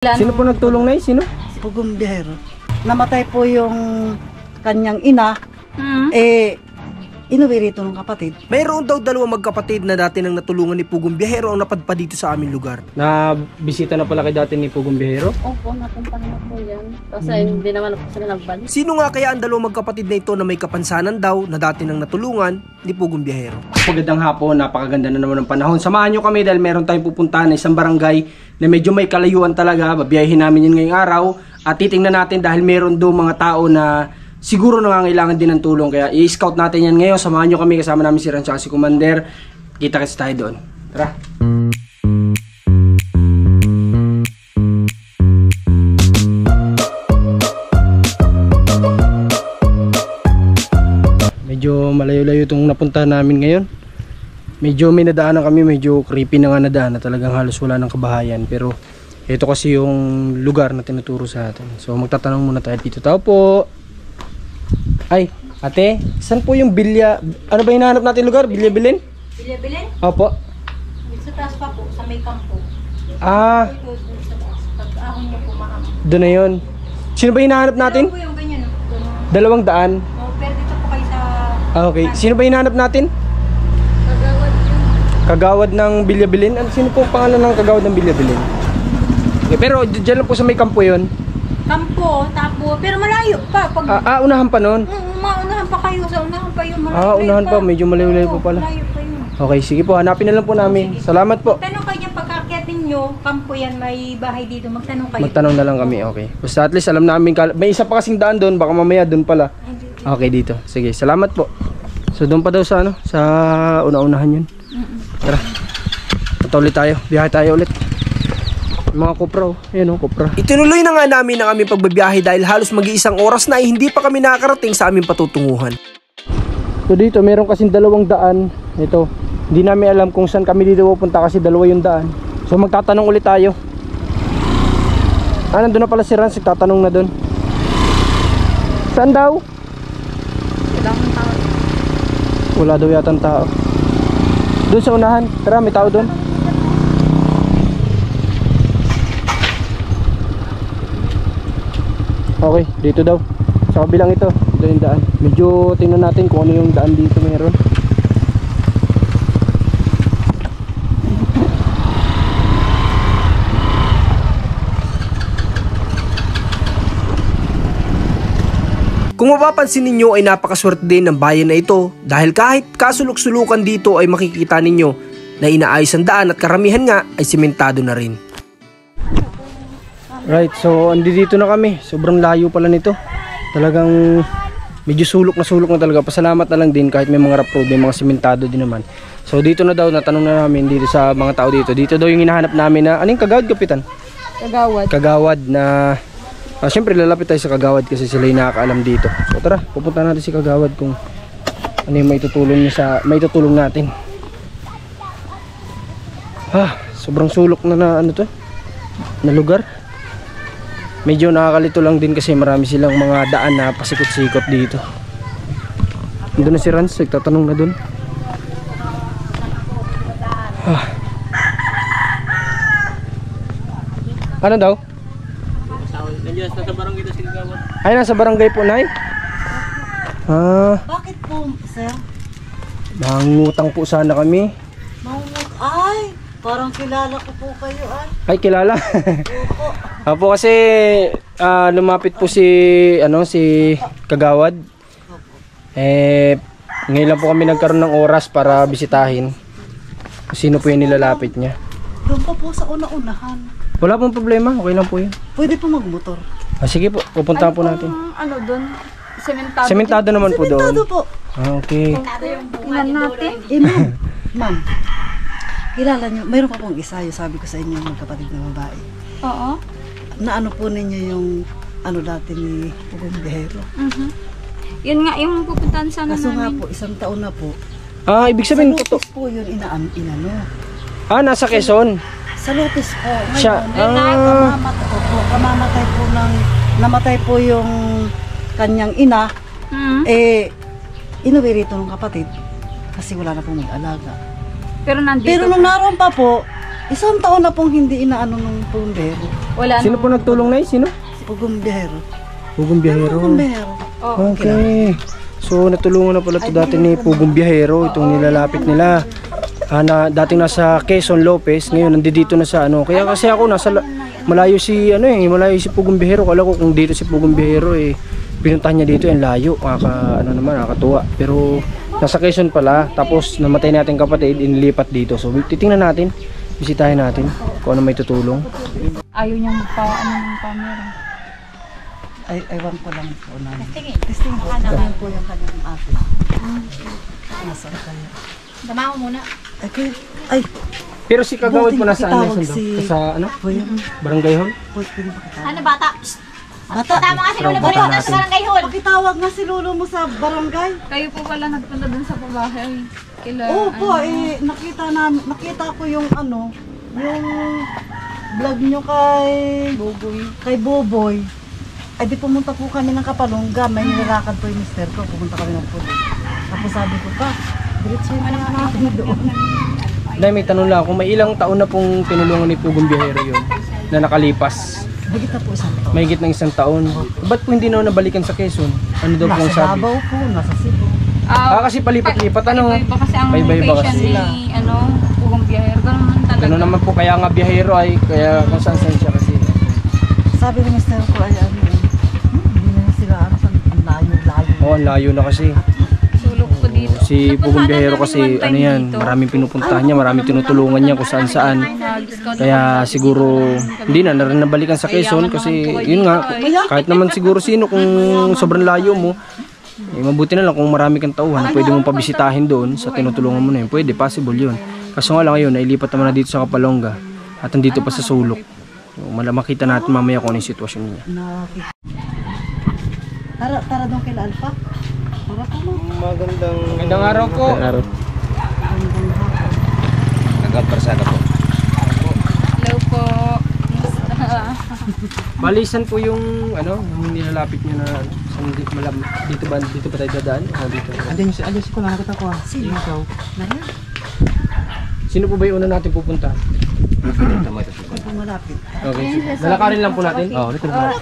Sino po nagtulong na Sino? Pugong Biyahero. Namatay po yung kanyang ina. Inuwi rito ng kapatid. Mayroon daw dalawang magkapatid na dati nang natulungan ni Pugong Biyahero ang napadpad dito sa aming lugar. Na bisita na pala kay dati ni Pugong Biyahero? Opo, napunta na po yan. Kasi hindi naman po sila nagbalik. Sino nga kaya ang dalawang magkapatid na ito na may kapansanan daw na dati nang natulungan ni Pugong Biyahero? Magandang hapon, napakaganda na naman ng panahon. Samahan nyo kami dahil meron tayong pupuntahan na isang barangay na medyo may kalayuan talaga. Babiyahin namin yun ngayong araw at titingnan natin dahil meron doon mga tao na siguro nangangailangan din ng tulong. Kaya i-scout natin yan ngayon. Samahan nyo kami, kasama namin si Ran at si Commander. Kita kasi tayo doon. Tara! Medyo malayo-layo itong napuntahan namin ngayon. Medyo may nadaanan kami, medyo creepy na nga nadaan na talagang halos wala ng kabahayan. Pero ito kasi yung lugar na tinuturo sa atin. So magtatanong muna tayo dito. Tao po! Ay, ate, saan po yung bilya? Ano ba hinahanap natin lugar? Bilya-bilin? Bilya-bilin? Opo. Sa taas pa po, sa may kampo. Ah, Pag-ahon niyo po maham. doon na yun. Sino ba hinahanap natin? Ano po yung ganyan? No? 200. Pero dito po kayo sa... Ah, okay. Sino ba hinahanap natin? Kagawad yun. Kagawad ng bilya-bilin? Sino po ang pangalan ng kagawad ng bilya-bilin? Okay, pero dyan lang po sa may kampo yun. Kampo, tapo. Pero malayo pa. Pag... Unahan pa nun? Maunahan pa kayo. Sa unahan pa yun. Unahan pa. Medyo malayo-layo po pala. Malayo pa yun. Okay, sige po. Hanapin na lang po namin. Salamat po. Tanong kayo niya, pagkakyatin nyo, kampo yan, may bahay dito. Magtanong kayo. Magtanong na lang kami, okay. Basta at least alam namin, may isa pa kasing daan doon, baka mamaya doon pala. Okay, dito. Sige, salamat po. So doon pa daw sa sa una-unahan yun. Tara. Punta ulit tayo. Biyahe tayo ulit. Mga kopra, ayan o, kopra. Itinuloy na nga namin ang aming pagbabiyahe dahil halos mag-iisang oras na ay hindi pa kami nakakarating sa aming patutunguhan. So dito, meron kasing 2 daan. Ito, hindi namin alam kung saan kami dito pupunta kasi 2 yung daan. So magtatanong ulit tayo. Nandun na pala si Rans, magtatanong na dun. Saan daw? Wala daw yatang tao. Doon sa unahan, tara, may tao doon. Okay, dito daw. Sa kabilang ito, ito yung daan. Medyo tingnan natin kung ano yung daan dito meron. Kung mapapansin ninyo ay napakaswerte din ng bayan na ito dahil kahit kasulok-sulukan dito ay makikita ninyo na inaayos ang daan at karamihan nga ay simentado na rin. Right, so andito na kami. Sobrang layo pala nito. Talagang medyo sulok na talaga. Pasalamat na lang din kahit may mga rough road, may mga simentado din naman. So dito na daw, natanong na namin dito sa mga tao dito. Dito daw yung hinahanap namin na, anong kagawad, Kapitan? Kagawad. Kagawad na, syempre lalapit tayo sa kagawad kasi sila yung nakakaalam dito. So tara, pupunta natin si kagawad kung ano yung maitutulong natin. Sobrang sulok na ano to, na lugar. Medyo nakakalito lang din kasi marami silang mga daan na pasikot-sikot dito. Doon na si Rans, nagtatanong na doon. Ano daw? Ay, nasa barangay po, Nay? Bakit po, sir? Mangutang po sana kami. Ay, parang kilala ko po kayo, ay. Ay, kilala. Opo, kasi lumapit po si Kagawad. Ngayon lang po kami nagkaroon ng oras para bisitahin. Sino po yung nilalapit niya? Doon pa po sa una-unahan. Wala pong problema, okay lang po yun. Pwede po magmotor. Sige po, pupuntahan po natin. Ano doon? Sementado. Sementado naman po doon. Sementado po. Okay. Tingnan natin. Ma'am, kilala nyo, mayroon pa pong isa, yung sabi ko sa inyo, magkapatid na babae. Oo. Naano po ninyo yung dati ni Pugong Biyahero. Yun nga, yung pupuntahan sana Kaso nga namin. po, isang taon na po. Ibig sabihin Sa po to. Lotus po yun, inano. Nasa Quezon. Sa Lotus po. Siya, Namatay po yung kanyang ina. Inuwi rito ng kapatid. Kasi wala na pong mag-alaga. Pero nandito. Pero nung naroon pa po, Isang taon na pong hindi inaano ng pugumbero. Wala Sino po nagtulong na Sino? Pugumbero. Pugong Biyahero. Pugumbero. Oh, Okay. So natulungan na pala ito dati ni Pugong Biyahero, itong nilalapit nila. Dating nasa Quezon Lopez, ngayon nandito na sa ano. Kaya kasi ako malayo si malayo si Pugong Biyahero. Kala ko kung dito si Pugong Biyahero pinuntahan niya dito yung layo. Nakakatuwa. Pero nasa Quezon pala, tapos namatay natin kapatid, inilipat dito. So titingnan natin, bisitahin natin kung ano may tutulong. ayaw niya magpa-ano ng camera. Ay, ewan ko lang po na. Testingin. Testing po. Ano po yung kanyang ate. Nasaan kaya? Dama mo muna. Ay, Pero si Kagawad po Buti nasaan nakitawag na si- sa po yun. Barangay Hall? Pwede ba kita? Ano bata? Bata, Tama nga si Lolo Bata Bolo natin. sa barangay hall. pakitawag nga si lolo mo sa barangay. Kayo po pala nagpunta dun sa pabahay. Kila, Oo po, nakita ko yung yung vlog nyo kay Boboy. Ay di pumunta po kami ng Kapalongga, may nilalakad po yung mister ko, pumunta kami ng pulo. Tapos sabi ko pa, diretso yung natin doon. Dahil may tanong lang, kung may ilang taon na pong tinulungan ni Pugong Biyahero yun na nakalipas, Higit na po isang taon. mahigit ng 1 taon. Ba't po hindi na nabalikan sa Quezon? Ano daw po ang Nasa sabi? Davao po, nasa Cebu. Kasi palipat-lipat Iba kasi ang Iba-iba location kasi. ni, Pugong Biyahero. Ganun naman talaga. Ano naman po, kaya nga biyahero kaya kung saan siya kasi. Sabi ni mister ko ay hindi na sila ang layo-layo. Oo, ang layo na kasi. Sulok ko dito. Si Pugong Napuntahan Biyahero namin kasi one time yan, dito. maraming pinupuntahan niya, maraming tinutulungan niya kung saan-saan. Nag-scout Kaya siguro hindi na rin nabalikan sa Quezon kasi yun nga, kahit naman siguro sino kung sobrang layo mo, mabuti na lang kung marami kang tauhan, pwede mong pabisitahin doon sa tinutulungan mo na yun. Pwede, possible yun. Kaso nga lang ngayon, nailipat naman na dito sa Kapalongga at nandito pa sa Sulok. Makita natin mamaya kung ano yung sitwasyon niya. Tara doon kay Alpha. Tara ka mo. Magandang araw po. Magandang araw. Hello po. Balisan po yung yung nilalapit niyo na dito ba tayo dadaan? Dito. Alis ko lang nakita ko. Sino? Nariyan. Sino po ba yung una natin pupunta? Kung malapit. Okay. Lalakarin lang po natin. Oo, dito na.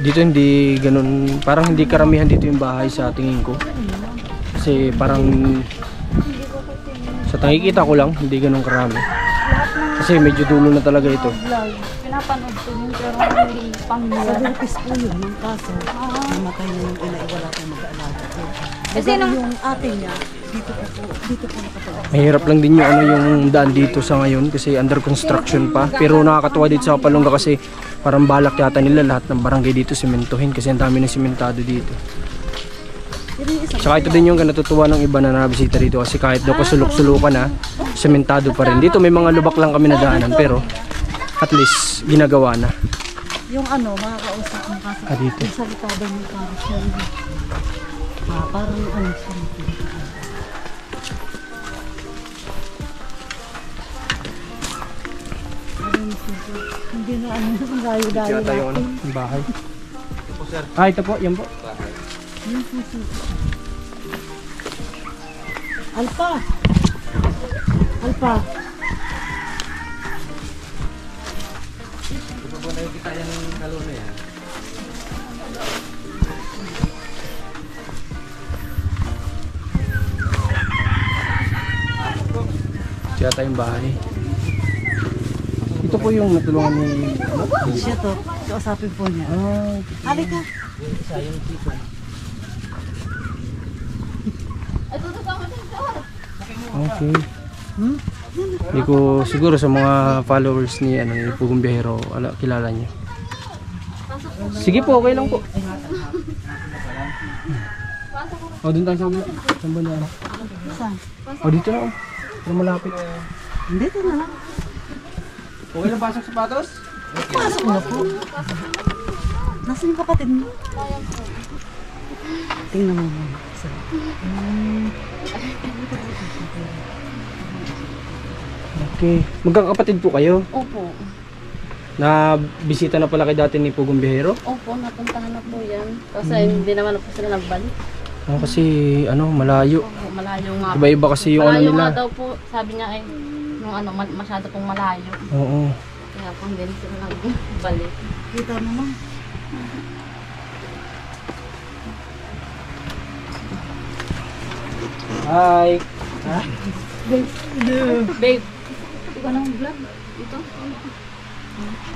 Dito hindi ganun, parang hindi karamihan dito yung bahay sa tingin ko. Kasi parang sa nakikita ko lang, hindi ganun karami. Kasi medyo dulo na talaga ito. Pinapanood ko yun pero hindi Sa pamilya. Lucas po yun, yung kaso, namatay na yung ina, wala tayong mag-aalaga po. Kasi Kasi nung- yung ate niya, dito po nakatawag. Mahirap lang din yung daan dito sa ngayon kasi under construction pa. Pero nakakatuwa dito sa Kapalongga kasi parang balak yata nila lahat ng barangay dito simentohin kasi ang dami ng simentado dito. Tsaka ito din yung natutuwa ng iba na nabisita dito kasi kahit daw kasulok-sulukan na, sementado pa rin. Dito may mga lubak lang kami na daanan pero at least ginagawa na. Yung makakausap ng kaso. Dito. Yung salita daw yung parang siya. Parang siya. Hindi na ang layo-layo Yata yung natin. yung bahay. Ito po, yan po. Alpa! Alpa! Yata yung bahay. Ito po yung natulungan ni Siya to. Kausapin po niya. Halika! Okay. Hindi ko siguro sa mga followers ni ni Pugong Biyahero, kilala niyo. Sige po, okay lang po. Doon tayo sa banda. Saan? Dito na Pero malapit. Dito na lang. Okay lang pasok sapatos? Pasok na po. Nasaan yung kapatid mo? Tingnan mo muna. Okay. Magkakapatid po kayo? Opo. Na bisita na pala kay dati ni Pugong Bihero? Opo, napuntahan na po yan. Kasi hindi naman po sila nagbalik. Kasi malayo. Opo, malayo nga. Iba-iba kasi yung malayo nila. nga daw po, sabi niya ay yung masyado pong malayo. Oo. Kaya po hindi sila nagbalik. Kita naman. Hi. Babe, ikaw nang vlog? Ito?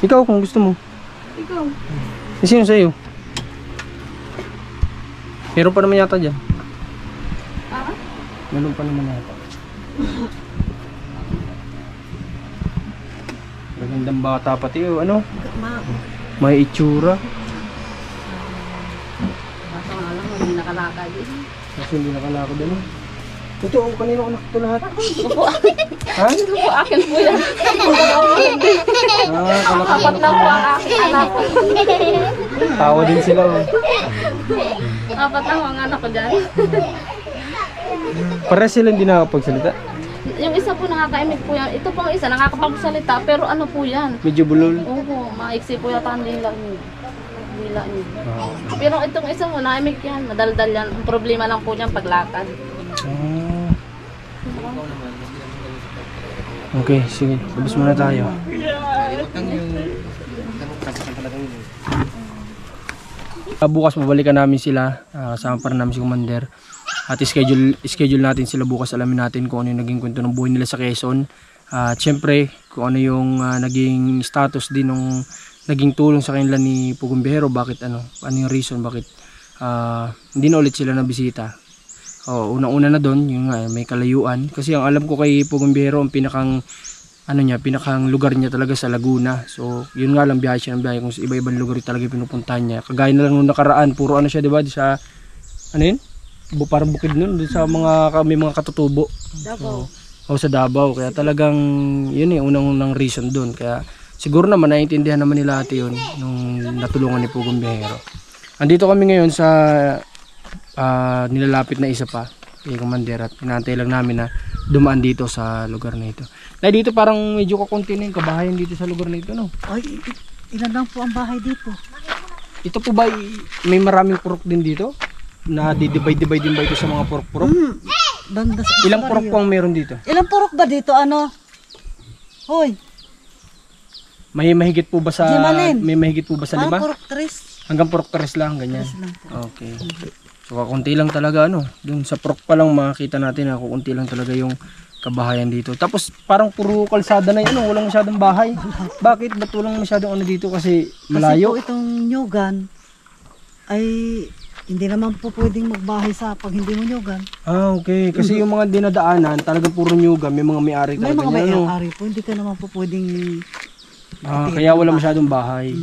Ikaw kung gusto mo. Ikaw? Sino sa'yo? Meron pa naman yata dyan. Ah? Meron pa naman yata. Magandang bata pati ano? May itsura. Kaso nga lang, hindi nakalakad eh. Kasi hindi nakalakad ano. Ito, kanino anak ito lahat? Opo, Ha? ito po akin po yan. Apat na po ang aking anak. Tawa din sila. Apat na po ang anak ko dyan. Para sila hindi nakakapagsalita. Yung isa po nakakaimik po yan. Ito pong isa nakakapagsalita pero ano po yan? Medyo bulol. Opo, maiksi po yata ang dila niya. Pero itong isa mo, naimik yan. Madaldal yan. Ang problema lang po niyan paglakad. Okay, sige. Labas muna tayo. Bukas babalikan namin sila. Kasama pa rin namin si Commander. At schedule natin sila bukas. Alamin natin kung ano yung naging kwento ng buhay nila sa Quezon. At syempre, kung ano yung naging status din ng naging tulong sa kanila ni Pugong Bihero. Bakit ano yung reason bakit hindi na ulit sila nabisita. Unang-una na doon, yung may kalayuan. Kasi ang alam ko kay Pugong Bihero, ang pinakang lugar niya talaga sa Laguna. So, yun nga lang, biyahe siya ng biyahe. Kung sa iba-ibang lugar talaga pinupuntahan niya. Kagaya na lang nung nakaraan, puro ano siya, di ba? Sa, ano yun? Parang bukid nun, sa may mga katutubo. Davao. Sa Davao. Kaya talagang, yun unang reason doon. Kaya, siguro naman, naiintindihan naman nila ate yun, nung natulungan ni Pugong Bihero. Andito kami ngayon sa nilalapit na isa pa kay Commander at inaantay lang namin na dumaan dito sa lugar na ito. Na dito parang medyo kakunti na yung kabahayan dito sa lugar na ito, no? Ay, ilan lang po ang bahay dito? Ito po ba may maraming purok din dito? Na di-divide din ba ito sa mga purok-purok? Banda sa Ilang purok po ang meron dito? Ilang purok ba dito? Ano? Hoy, May mahigit po ba sa Jimalin. may mahigit po ba sa parang lima? purok tres. Hanggang purok 3 lang ganyan. Tres lang po. Okay. So kakunti lang talaga ano. Doon sa purok pa lang makikita natin na kakunti lang talaga yung kabahayan dito. Tapos parang puro kalsada na 'yan, ano, walang masyadong bahay. Bakit? Ba't walang masyadong ano dito kasi malayo? Kasi po itong Nyugan ay hindi naman po pwedeng magbahay sa pag hindi mo Nyugan. Okay. Kasi yung mga dinadaanan, talagang puro nyugan, may mga may-ari May talaga mga niyan, ano? may-ari po, hindi ka naman po pwedeng Kaya wala masyadong bahay.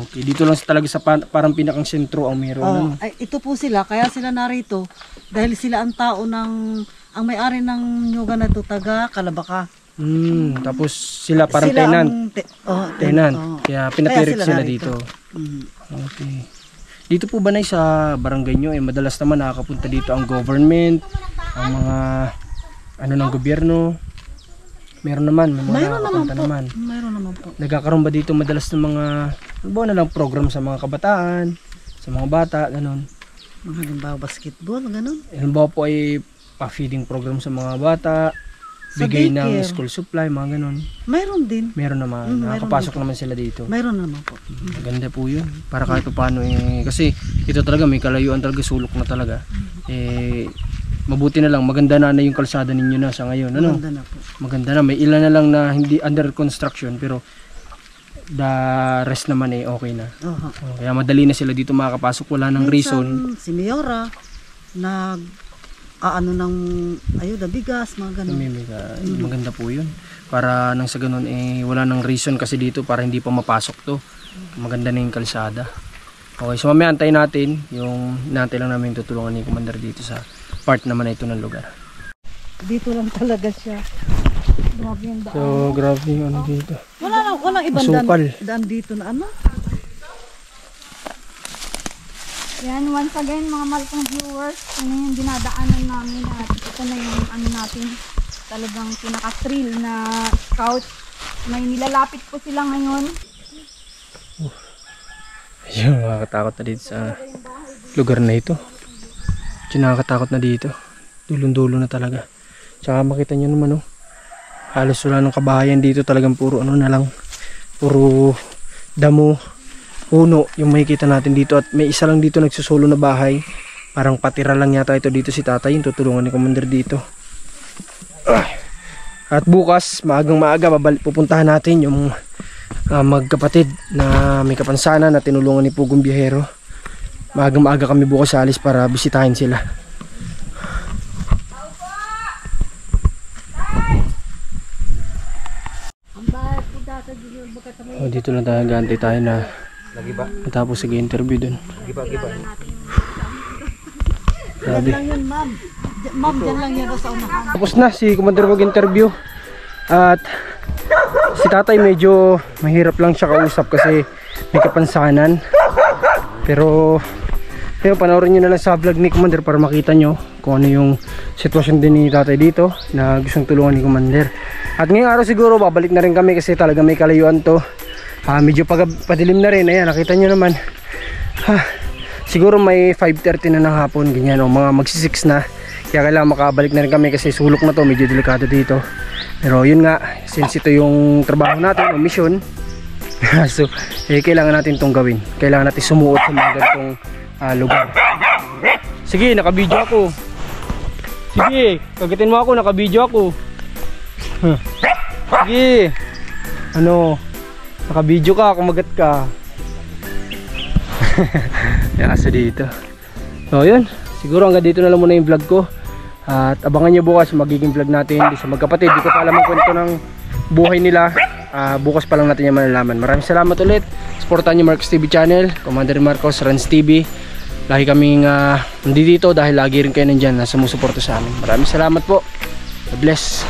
Okay. Dito lang talaga sa parang pinakang sentro ang meron. Ano? ay, ito po sila, kaya sila narito dahil sila ang tao ang may-ari ng Nyugan na ito, taga Kalabaka. Tapos sila parang Sila tenant. Tenant. oo. Kaya pinapirik Kaya sila narito. dito. Okay. Dito po ba na sa barangay nyo, madalas naman nakakapunta dito ang government, ang mga ng gobyerno. Meron naman, may mga nakakapunta naman. Mayroon naman po. Nagkakaroon ba dito madalas ng mga lang program sa mga kabataan, sa mga bata, ganun. Mga halimbawa basketball, ganun. Halimbawa po ay pa-feeding program sa mga bata, Sa bigay ng daycare. school supply, mga ganun. Mayroon din. Meron naman, Meron nakakapasok dito. naman sila dito. Mayroon naman po. Maganda po yun. Para kahit paano kasi ito talaga may kalayuan talaga, sulok na talaga. Mabuti na lang, maganda na yung kalsada ninyo na sa ngayon. Ano? Maganda na po. Maganda na, may ilan na lang na hindi under construction pero the rest naman okay na. Oho. Kaya madali na sila dito makakapasok, wala nang reason. Minsan, si Mayora, ng ayuda, bigas, mga ganun. Maganda po yun. Para nang sa ganun wala nang reason kasi dito para hindi pa mapasok to. Maganda na yung kalsada. Okay, so mamaya antayin natin yung natin lang namin tutulungan ni Commander dito sa part naman na ito ng lugar. Dito lang talaga siya. Grabe yung daan. So grabe yung ano dito. Walang ibang Masukal. daan dito na ano. Yan, once again mga malpong viewers, ano yung dinadaanan namin at ito na yung ano natin, talagang pinaka-thrill na scout May nilalapit po sila ngayon. Ayun, nakakatakot na dito sa lugar na ito. Nakakatakot na dito. Dulong-dulo na talaga. Tsaka makita nyo naman, oh, halos wala ng kabahayan dito. Talagang puro ano na lang, puro damo, puno yung makikita natin dito. At may isa lang dito nagsusulo na bahay. Parang patira lang yata ito dito si tatay, yung tutulungan ni Commander dito. At bukas, maagang maaga, pupuntahan natin yung magkapatid na may kapansanan na tinulungan ni Pugong Biyahero. Maagang maaga kami bukas sa alis para bisitahin sila. Oh, dito lang tayo, gantay tayo na matapos sige-interview dun. Yan lang yun, ma'am. Ma'am, dyan lang yan sa unahan. Tapos na si Commander mag-interview. At si tatay medyo mahirap lang siya kausap kasi may kapansanan. Pero panoorin nyo na lang sa vlog ni Commander para makita nyo kung ano yung sitwasyon din ni tatay dito na gustong tulungan ni Commander. At ngayong araw siguro babalik na rin kami kasi talaga may kalayuan to. Medyo padilim na rin. Ayan, nakita nyo naman. Siguro may 5:30 na ng hapon, ganyan, o mga magsi-6 na. Kaya kailangan makabalik na rin kami kasi sulok na to, medyo delikado dito. Pero yun nga, since ito yung trabaho natin o mission, so kailangan natin itong gawin. Kailangan natin sumuot sa mga ganitong lugar. Sige, nakabidyo ako. Sige, kagitin mo ako, nakabidyo ako. Sige, ano, nakabidyo ka, kumagat ka. Yan kasi dito. So yun, siguro hanggang dito na lang muna yung vlog ko. At abangan nyo bukas magiging vlog natin di sa magkapatid. Di ko pa alam ang kwento ng buhay nila. Bukas pa lang natin yung malalaman. Maraming salamat ulit. Supportan nyo Marcos TV channel, Commander Marcos, Rans TV. Lagi kaming nandito dahil lagi rin kayo nandyan na sumusuporta sa amin. Maraming salamat po. God bless.